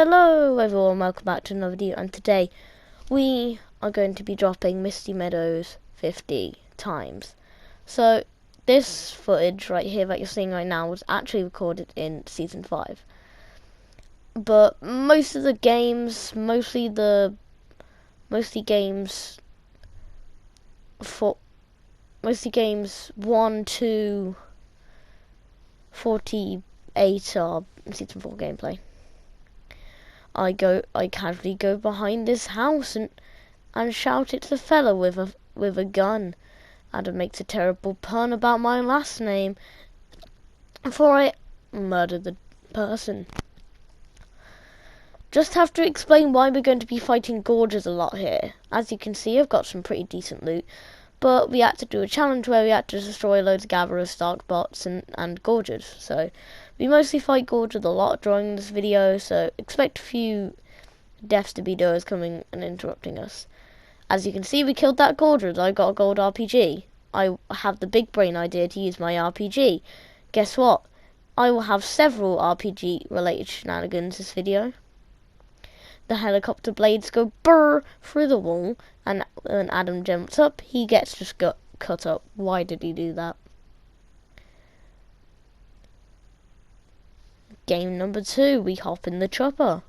Hello everyone, welcome back to another video, and today we are going to be dropping Misty Meadows 50 times. So this footage right here that you're seeing right now was actually recorded in Season 5. But most of the games, mostly games 1 to 48 are Season 4 gameplay. I casually go behind this house and shout at the fella with a gun. Adam makes a terrible pun about my last name before I murder the person. Just have to explain why we're going to be fighting gorges a lot here. As you can see, I've got some pretty decent loot, but we had to do a challenge where we had to destroy loads of gatherers, stark bots, and gorges. So we mostly fight gorges a lot during this video, so expect a few deaths to be doers coming and interrupting us. As you can see, we killed that gorges. I got a gold RPG. I have the big brain idea to use my RPG. Guess what? I will have several RPG related shenanigans this video. The helicopter blades go brrr through the wall, and when Adam jumps up, he gets just cut up. Why did he do that? Game number 2, we hop in the chopper.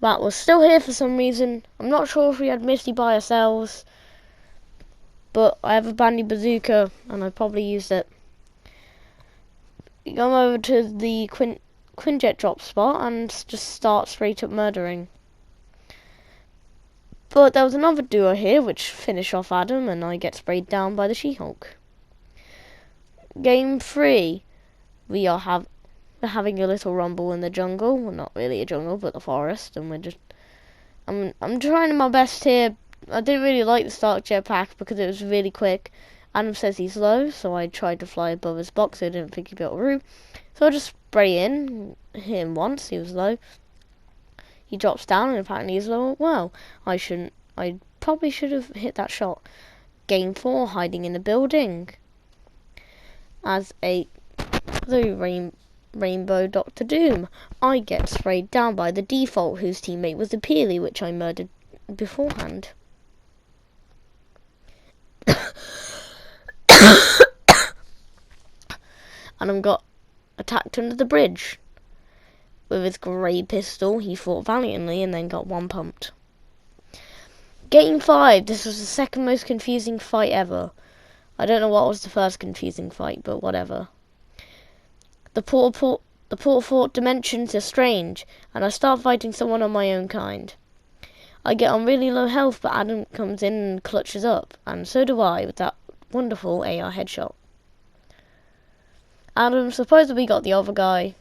That was still here for some reason. I'm not sure if we had Misty by ourselves, but I have a bandy bazooka and I probably used it. We go over to the Quinjet drop spot and just start straight up murdering. But there was another duo here which finish off Adam, and I get sprayed down by the She-Hulk. Game 3, we are having a little rumble in the jungle. Well, not really a jungle, but the forest, and we're just I'm trying my best here. I didn't really like the Stark jetpack because it was really quick. Adam says he's low, so I tried to fly above his box so I didn't think he'd be able to root. So I just spray in, hit him once, he was low. He drops down and apparently he's low. Well, I probably should have hit that shot. Game 4, hiding in a building. As the Rainbow Doctor Doom, I get sprayed down by the default, whose teammate was the Peely, which I murdered beforehand. Adam got attacked under the bridge. With his grey pistol, he fought valiantly and then got one pumped. Game 5, this was the second most confusing fight ever. I don't know what was the first confusing fight, but whatever. The portal fort dimensions are strange, and I start fighting someone on my own kind. I get on really low health, but Adam comes in and clutches up, and so do I with that wonderful AR headshot. Adam supposedly got the other guy,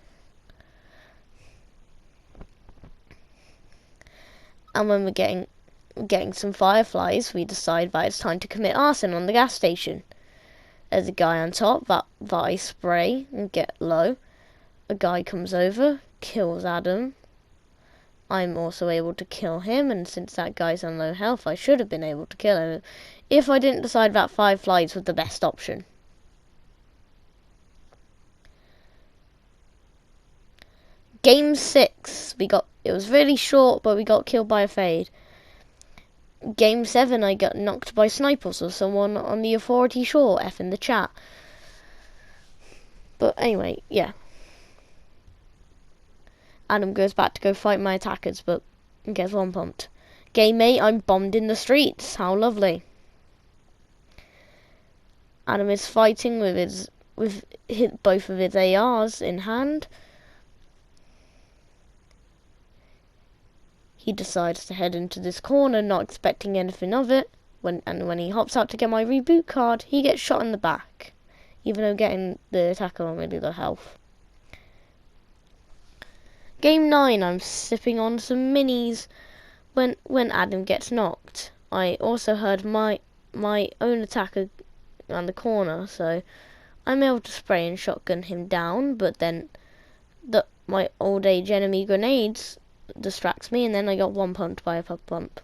and when we're getting some fireflies, we decide that it's time to commit arson on the gas station. There's a guy on top that I spray and get low. A guy comes over, kills Adam. I'm also able to kill him, and since that guy's on low health, I should have been able to kill him if I didn't decide that fireflies was the best option. Game 6, it was really short, but we got killed by a fade. Game 7, I got knocked by snipers or someone on the authority shore, F in the chat. But anyway, yeah. Adam goes back to go fight my attackers, but gets one pumped. Game 8, I'm bombed in the streets. How lovely. Adam is fighting with both of his ARs in hand. He decides to head into this corner, not expecting anything of it. When he hops out to get my reboot card, he gets shot in the back, even though getting the attacker on really low health. Game 9, I'm sipping on some minis when Adam gets knocked. I also heard my own attacker on the corner, so I'm able to spray and shotgun him down, but then my old age enemy grenades distracts me, and then I got one pumped by a pub pump.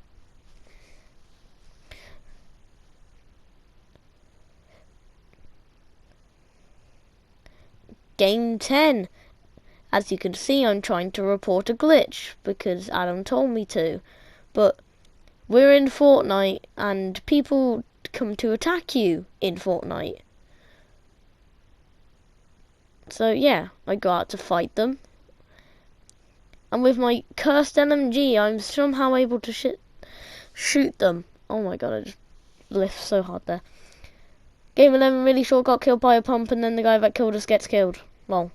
Game 10, As you can see, I'm trying to report a glitch because Adam told me to. But we're in Fortnite and people come to attack you in Fortnite. So yeah, I go out to fight them. And with my cursed LMG, I'm somehow able to shoot them. Oh my god, I just lift so hard there. Game 11 really short, got killed by a pump, and then the guy that killed us gets killed. Lol.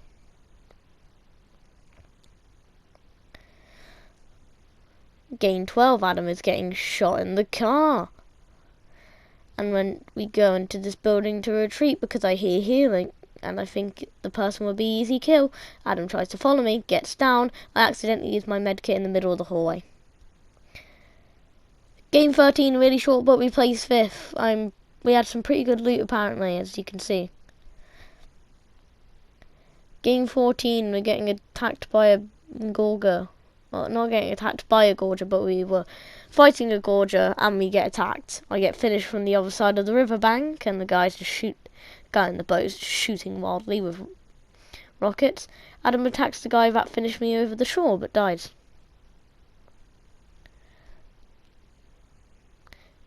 Game 12, Adam is getting shot in the car. And when we go into this building to retreat because I hear healing, and I think the person will be easy kill, Adam tries to follow me, gets down. I accidentally use my medkit in the middle of the hallway. Game 13, really short, but we placed 5th. We had some pretty good loot apparently, as you can see. Game 14, we're getting attacked by a Gorger. Well, not getting attacked by a Gorger, but we were fighting a Gorger and we get attacked. I get finished from the other side of the riverbank and the guy in the boat is shooting wildly with rockets. Adam attacks the guy that finished me over the shore but dies.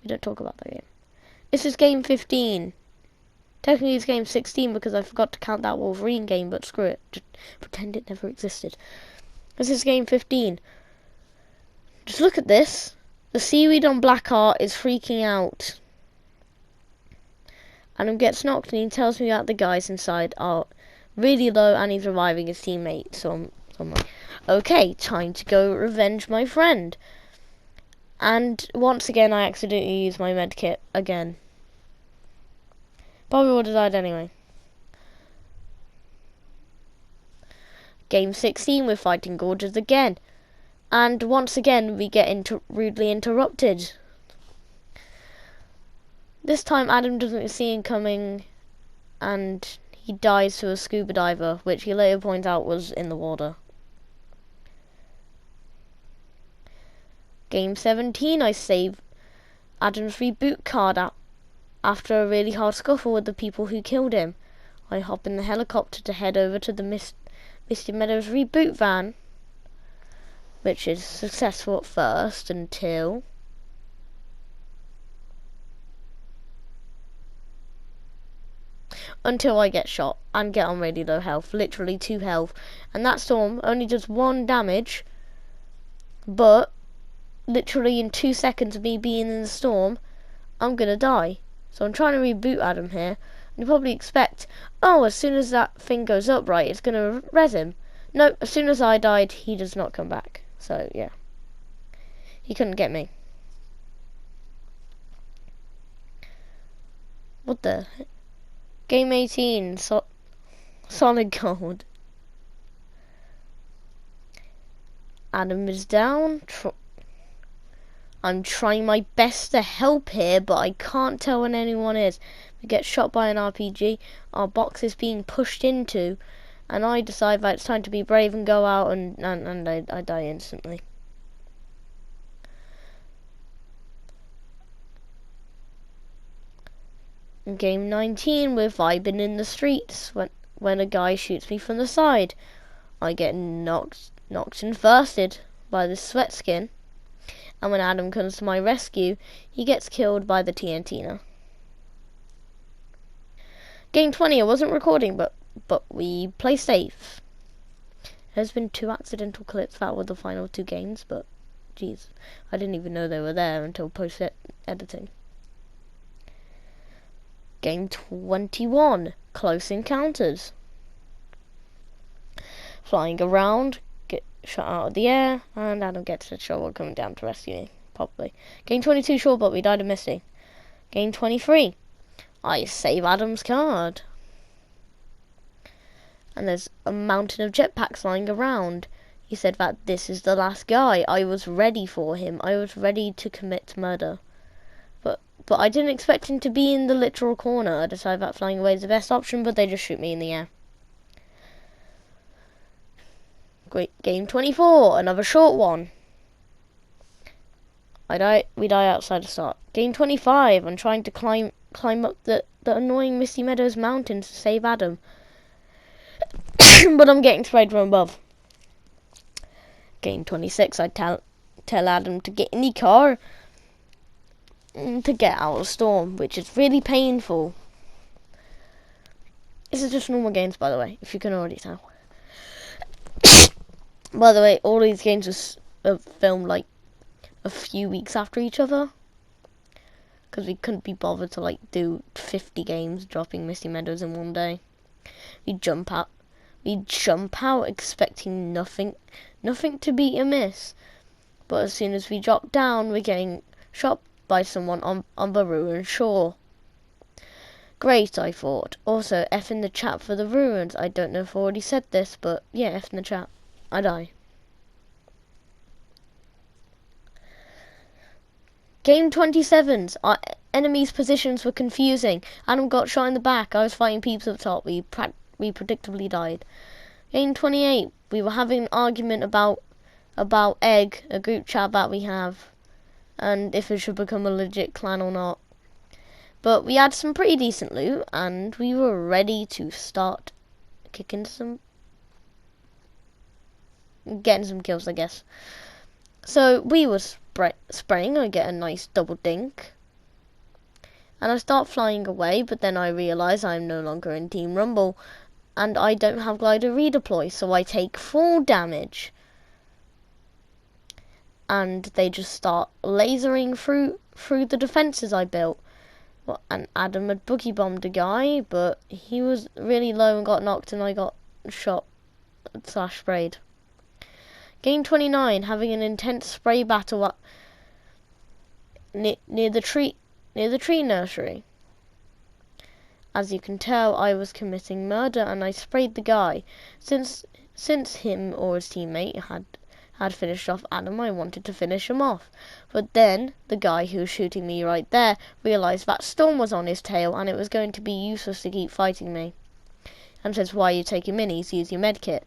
We don't talk about that game. This is game 15. Technically it's game 16 because I forgot to count that Wolverine game, but screw it. Just pretend it never existed. This is game 15. Just look at this. The seaweed on Blackheart is freaking out. Adam gets knocked and he tells me that the guys inside are really low and he's reviving his teammate. So I'm like, okay, time to go revenge my friend. And once again I accidentally use my medkit again. Probably would have died anyway. Game 16, we're fighting Gorges again. And once again we get rudely interrupted. This time Adam doesn't see him coming and he dies to a scuba diver, which he later points out was in the water. Game 17, I save Adam's reboot card after a really hard scuffle with the people who killed him. I hop in the helicopter to head over to the Misty Meadows reboot van, which is successful at first until I get shot and get on really low health, literally 2 health. And that storm only does 1 damage, but literally in 2 seconds of me being in the storm, I'm gonna die. So I'm trying to reboot Adam here. And you probably expect, oh, as soon as that thing goes up, right, it's gonna res him. No, as soon as I died, he does not come back. So, yeah. He couldn't get me. What the heck? Game 18, Solid Gold. Adam is down. I'm trying my best to help here, but I can't tell when anyone is. We get shot by an RPG, our box is being pushed into, and I decide that it's time to be brave and go out, and I die instantly. In game 19, we're vibing in the streets when a guy shoots me from the side. I get knocked and firsted by this sweat skin. And when Adam comes to my rescue, he gets killed by the TNTiner. Game 20, I wasn't recording, but we play safe. There's been 2 accidental clips that were the final 2 games, but jeez, I didn't even know they were there until post-editing. Game 21, Close Encounters. Flying around, get shot out of the air, and Adam gets a shovel coming down to rescue me, probably. Game 22, sure, but we died of Misty. Game 23, I save Adam's card. And there's a mountain of jetpacks lying around. He said that this is the last guy. I was ready for him. I was ready to commit murder. But I didn't expect him to be in the literal corner. I decided that flying away is the best option, but they just shoot me in the air. Great. Game 24, another short one. We die outside the start. Game 25, I'm trying to climb up the annoying Misty Meadows mountain to save Adam. but I'm getting sprayed from above. Game 26, I tell Adam to get in the car to get out of the storm, which is really painful. This is just normal games, by the way, if you can already tell. By the way, all these games are filmed like a few weeks after each other, because we couldn't be bothered to like do 50 games dropping Misty Meadows in one day. We jump out expecting nothing to be amiss, but as soon as we drop down, we're getting shot by someone on the ruined shore. Great, I thought. Also, F in the chat for the ruins. I don't know if I already said this, but yeah, F in the chat. I die. Game 27's. Our enemies' positions were confusing. Adam got shot in the back. I was fighting peeps up top. We predictably died. Game 28. We were having an argument about Egg, a group chat that we have, and if it should become a legit clan or not. But we had some pretty decent loot, and we were ready to start getting some kills, I guess. So we were spraying. I get a nice double dink, and I start flying away. But then I realise I'm no longer in Team Rumble, and I don't have glider redeploy, so I take full damage. And they just start lasering through the defences I built. Well, and Adam had boogie bombed a guy, but he was really low and got knocked, and I got shot / sprayed. Game 29, having an intense spray battle up near the tree nursery. As you can tell, I was committing murder, and I sprayed the guy. Since him or his teammate had finished off Adam, I wanted to finish him off. But then the guy who was shooting me right there realised that Storm was on his tail, and it was going to be useless to keep fighting me. And says, "Why are you taking minis? Use your medkit."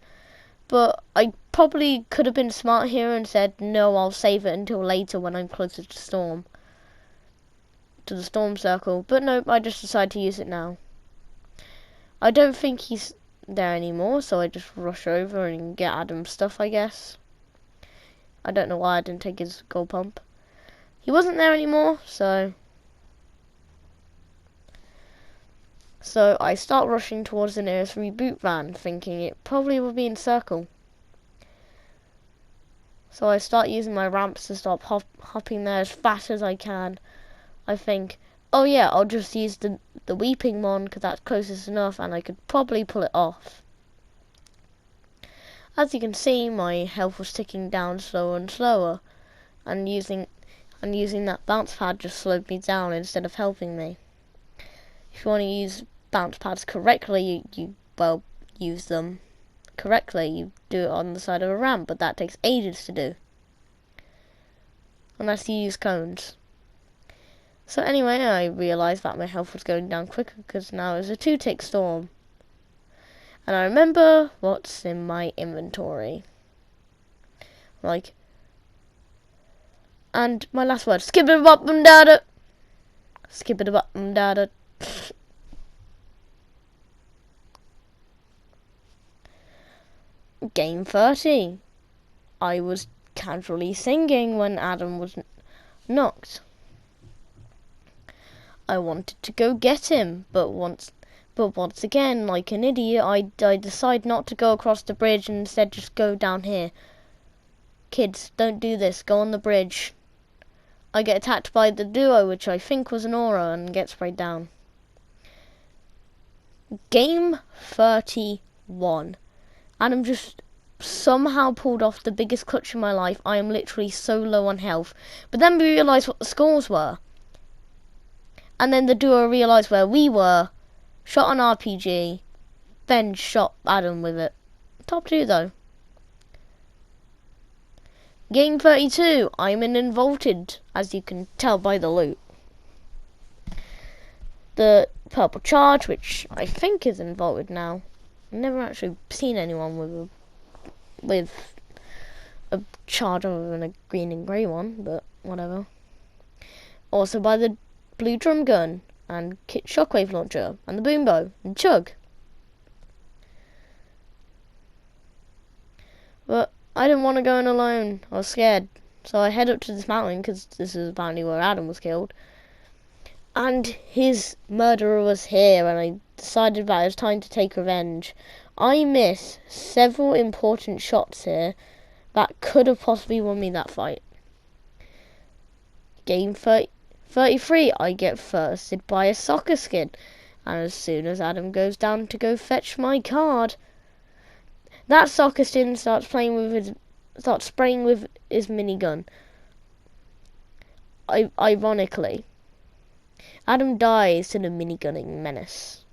But I probably could have been smart here and said, "No, I'll save it until later when I'm closer to Storm." To the Storm circle. But nope, I just decided to use it now. I don't think he's there anymore, so I just rush over and get Adam's stuff, I guess. I don't know why I didn't take his gold pump. He wasn't there anymore, so I start rushing towards the nearest reboot van, thinking it probably will be in circle. So I start using my ramps to stop hopping there as fast as I can. I think, oh yeah, I'll just use the Weeping Mon, because that's closest enough, and I could probably pull it off. As you can see, my health was ticking down slower and slower, and using that bounce pad just slowed me down instead of helping me. If you want to use bounce pads correctly, you use them correctly. You do it on the side of a ramp, but that takes ages to do, unless you use cones. So anyway, I realised that my health was going down quicker because now it's a 2-tick storm. And I remember what's in my inventory. And my last word, skip-it-a-bop-and-dada. Skip-it-a-bop-and-dada. Game 30. I was casually singing when Adam was knocked. I wanted to go get him, but once again, like an idiot, I decide not to go across the bridge and instead just go down here. Kids, don't do this. Go on the bridge. I get attacked by the duo, which I think was an aura, and get sprayed down. Game 31. Adam just somehow pulled off the biggest clutch in my life. I am literally so low on health. But then we realised what the scores were. And then the duo realised where we were, shot an RPG, then shot Adam with it. Top 2 though. Game 32, I'm in involted, as you can tell by the loot. The purple charge, which I think is involted now. I've never actually seen anyone with a charge other than a green and grey one, but whatever. Also by the blue drum gun, and kit shockwave launcher, and the boom bow, and chug. But I didn't want to go in alone. I was scared. So I head up to this mountain, because this is apparently where Adam was killed. And his murderer was here, and I decided that it was time to take revenge. I missed several important shots here that could have possibly won me that fight. Game 33, I get firsted by a soccer skin. And as soon as Adam goes down to go fetch my card, that soccer skin starts spraying with his minigun. Ironically, Adam dies to the minigunning menace.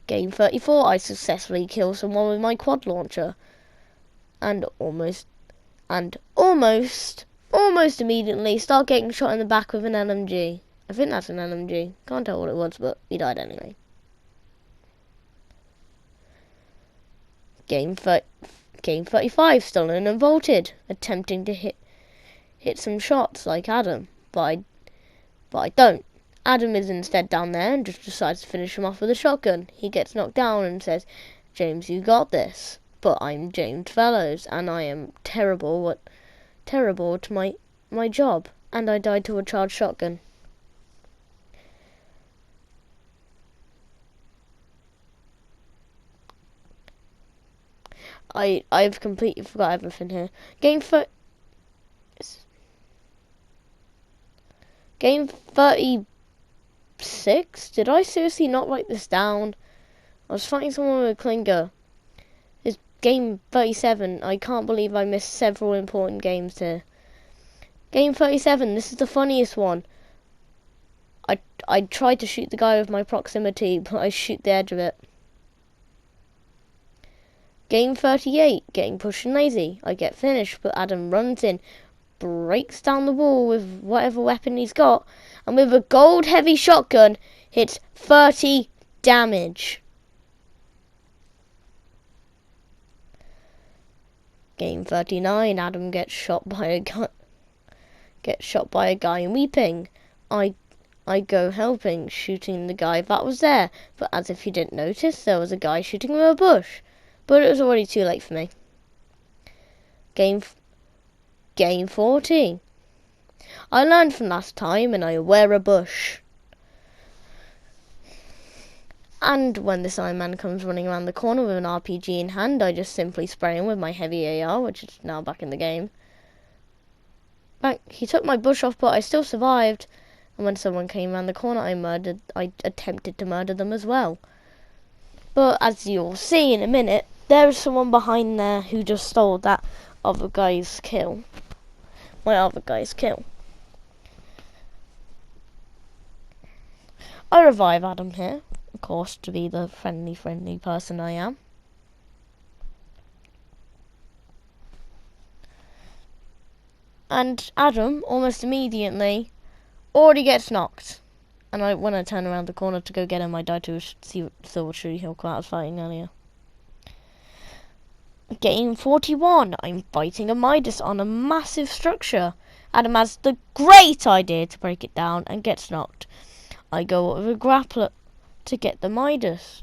Game 34, I successfully kill someone with my quad launcher. And almost immediately start getting shot in the back with an LMG. I think that's an LMG. Can't tell what it was, but he died anyway. Game 35, stolen and vaulted, attempting to hit some shots like Adam, but I don't. Adam is instead down there and just decides to finish him off with a shotgun. He gets knocked down and says, "James, you got this." But I'm James Fellows, and I am terrible to my job, and I died to a charged shotgun. I've completely forgot everything here. Game 36? Did I seriously not write this down? I was fighting someone with a Klinger. It's game 37. I can't believe I missed several important games here. Game 37, this is the funniest one. I tried to shoot the guy with my proximity, but I shoot the edge of it. Game 38, getting pushed and lazy. I get finished, but Adam runs in, breaks down the wall with whatever weapon he's got, and with a gold heavy shotgun, hits 30 damage. Game 39, Adam gets shot by a guy weeping. I go helping, shooting the guy that was there, but as if you didn't notice, there was a guy shooting with a bush. But it was already too late for me. Game 40. I learned from last time, and I wear a bush. And when this Iron Man comes running around the corner with an RPG in hand, I just simply spray him with my heavy AR, which is now back in the game. He took my bush off, but I still survived. And when someone came around the corner, I attempted to murder them as well. But as you'll see in a minute, there is someone behind there who just stole that other guy's kill. My other guy's kill. I revive Adam here, of course, to be the friendly person I am. And Adam, almost immediately, already gets knocked. And when I turn around the corner to go get him, I die to a silver tree hill I was fighting earlier. Game 41. I'm fighting a Midas on a massive structure. Adam has the great idea to break it down and gets knocked. I go up with a grappler to get the Midas.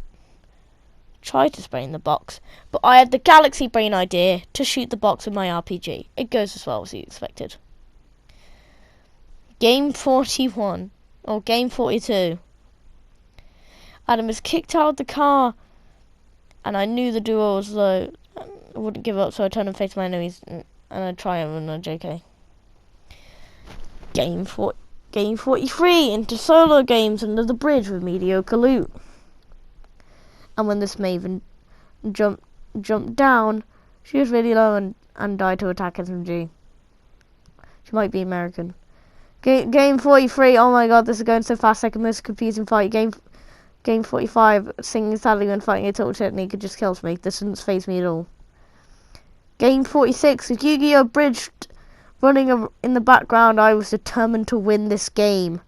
Try to spray in the box, but I had the galaxy brain idea to shoot the box with my RPG. It goes as well as you expected. Game 41. Or game 42. Adam is kicked out of the car, and I knew the duo was low. I wouldn't give up, so I turned and faced my enemies, and I triumph and a JK. Game 43 into solo games under the bridge with mediocre loot. And when this Maven jumped down, she was really low and died to attack SMG. She might be American. Game 43, oh my god, this is going so fast, second most confusing fight. Game 45, singing sadly when fighting a total technique, it just kills me. This doesn't faze me at all. Game 46, with Yu-Gi-Oh! Bridge running in the background, I was determined to win this game.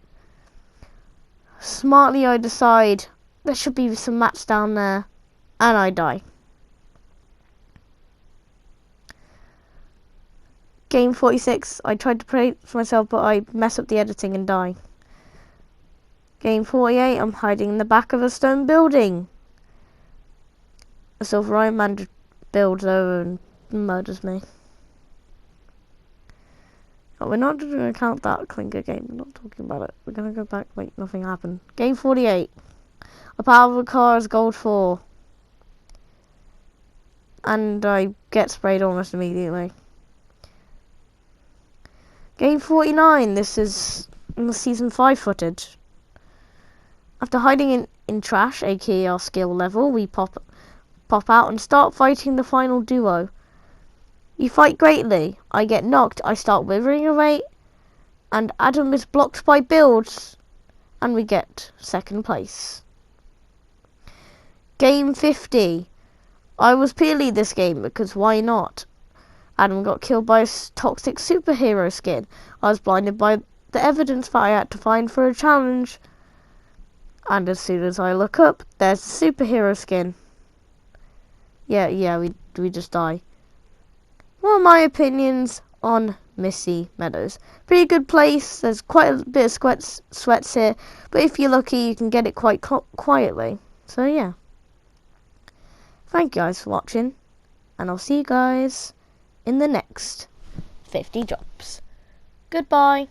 Smartly I decide, there should be some mats down there, and I die. Game 46, I tried to pray for myself, but I mess up the editing and die. Game 48, I'm hiding in the back of a stone building. A silver Iron Man builds over and murders me. Oh, we're not going to count that clinker game. We're not talking about it. We're going to go back like nothing happened. Game 48. A powered car is gold 4. And I get sprayed almost immediately. Game 49. This is in the season 5 footage. After hiding in trash, aka our skill level, we pop out and start fighting the final duo. You fight greatly. I get knocked. I start withering away, and Adam is blocked by builds, and we get second place. Game 50. I was Peely this game because why not? Adam got killed by a toxic superhero skin. I was blinded by the evidence that I had to find for a challenge. And as soon as I look up, there's the superhero skin. Yeah, we just die. What are my opinions on Misty Meadows? Pretty good place. There's quite a bit of sweats here, but if you're lucky, you can get it quite quietly. So yeah. Thank you guys for watching, and I'll see you guys in the next 50 drops. Goodbye.